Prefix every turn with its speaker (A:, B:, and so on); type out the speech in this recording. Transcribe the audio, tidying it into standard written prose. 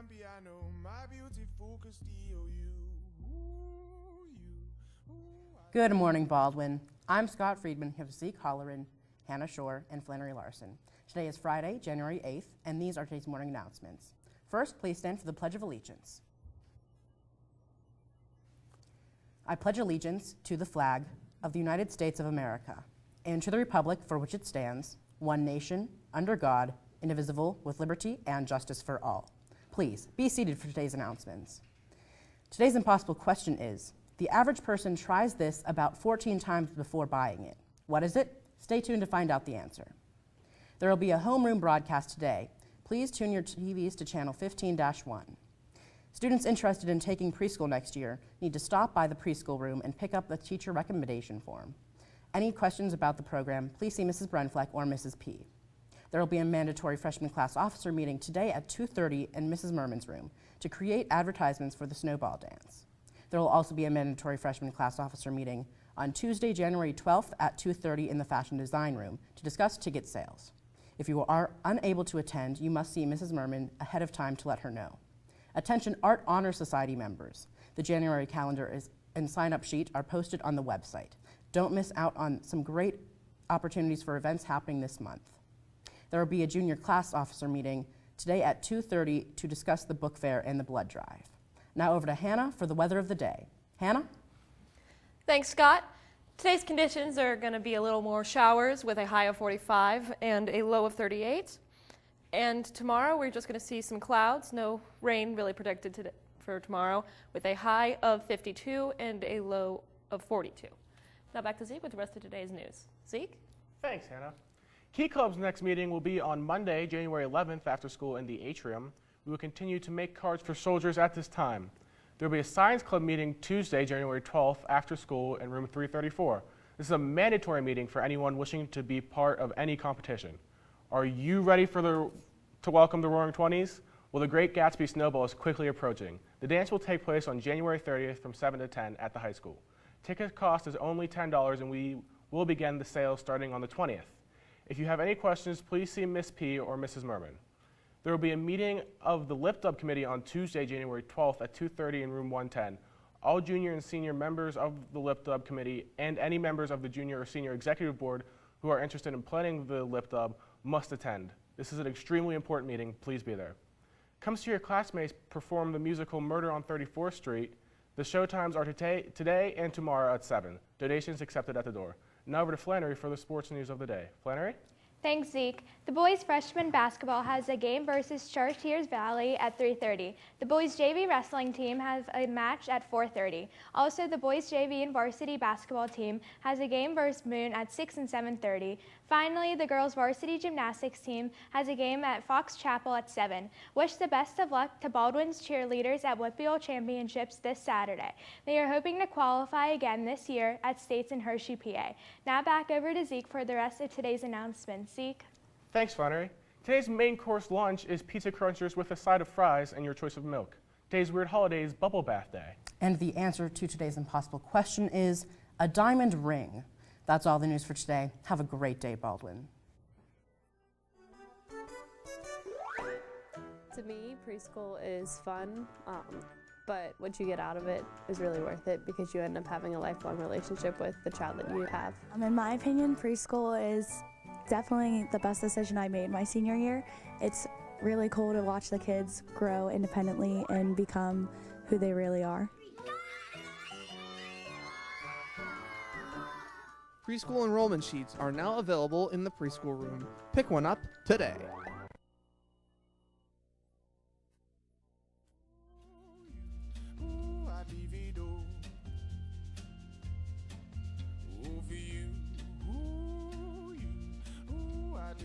A: grand piano, my beautiful could steal you.
B: Good morning, Baldwin. I'm Scott Friedman here with Zeke Holleran, Hannah Shore, and Flannery Larson. Today is Friday, January 8th, and these are today's morning announcements. First, please stand for the Pledge of Allegiance. I pledge allegiance to the flag of the United States of America and to the republic for which it stands, one nation, under God, indivisible, with liberty and justice for all. Please be seated for today's announcements. Today's impossible question is, the average person tries this about 14 times before buying it. What is it? Stay tuned to find out the answer. There will be a homeroom broadcast today. Please tune your TVs to channel 15-1. Students interested in taking preschool next year need to stop by the preschool room and pick up the teacher recommendation form. Any questions about the program, please see Mrs. Brenfleck or Mrs. P. There will be a mandatory freshman class officer meeting today at 2:30 in Mrs. Merman's room to create advertisements for the snowball dance. There will also be a mandatory freshman class officer meeting on Tuesday, January 12th at 2:30 in the fashion design room to discuss ticket sales. If you are unable to attend, you must see Mrs. Merman ahead of time to let her know. Attention Art Honor Society members. The January calendar and sign-up sheet are posted on the website. Don't miss out on some great opportunities for events happening this month. There will be a junior class officer meeting today at 2:30 to discuss the book fair and the blood drive. Now over to Hannah for the weather of the day. Hannah?
C: Thanks, Scott. Today's conditions are going to be a little more showers with a high of 45 and a low of 38. And tomorrow we're just going to see some clouds, no rain really predicted for tomorrow, with a high of 52 and a low of 42. Now back to Zeke with the rest of today's news. Zeke?
D: Thanks, Hannah. Key Club's next meeting will be on Monday, January 11th after school in the atrium. We will continue to make cards for soldiers at this time. There will be a Science Club meeting Tuesday, January 12th after school in room 334. This is a mandatory meeting for anyone wishing to be part of any competition. Are you ready to welcome the Roaring Twenties? Well, the Great Gatsby Snowball is quickly approaching. The dance will take place on January 30th from 7 to 10 at the high school. Ticket cost is only $10 and we will begin the sale starting on the 20th. If you have any questions, please see Miss P or Mrs. Merman. There will be a meeting of the Lift Up Committee on Tuesday, January 12th at 2:30 in room 110. All junior and senior members of the Lift Up Committee and any members of the junior or senior executive board who are interested in planning the Lift Up must attend. This is an extremely important meeting. Please be there. Come see your classmates perform the musical Murder on 34th Street. The show times are today and tomorrow at 7. Donations accepted at the door. Now over to Flannery for the sports news of the day. Flannery?
E: Thanks, Zeke. The boys' freshman basketball has a game versus Chartiers Valley at 3:30. The boys' JV wrestling team has a match at 4:30. Also, the boys' JV and varsity basketball team has a game versus Moon at 6 and 7:30. Finally, the girls' varsity gymnastics team has a game at Fox Chapel at 7. Wish the best of luck to Baldwin's cheerleaders at Whitfield Championships this Saturday. They are hoping to qualify again this year at States in Hershey, PA. Now back over to Zeke for the rest of today's announcements. Zeke?
D: Thanks, Flannery. Today's main course lunch is pizza crunchers with a side of fries and your choice of milk. Today's Weird Holiday is Bubble Bath Day.
B: And the answer to today's impossible question is a diamond ring. That's all the news for today. Have a great day, Baldwin.
F: To me, preschool is fun, but what you get out of it is really worth it because you end up having a lifelong relationship with the child that you have.
G: In my opinion, preschool is definitely the best decision I made my senior year. It's really cool to watch the kids grow independently and become who they really are.
H: Preschool enrollment sheets are now available in the preschool room. Pick one up today.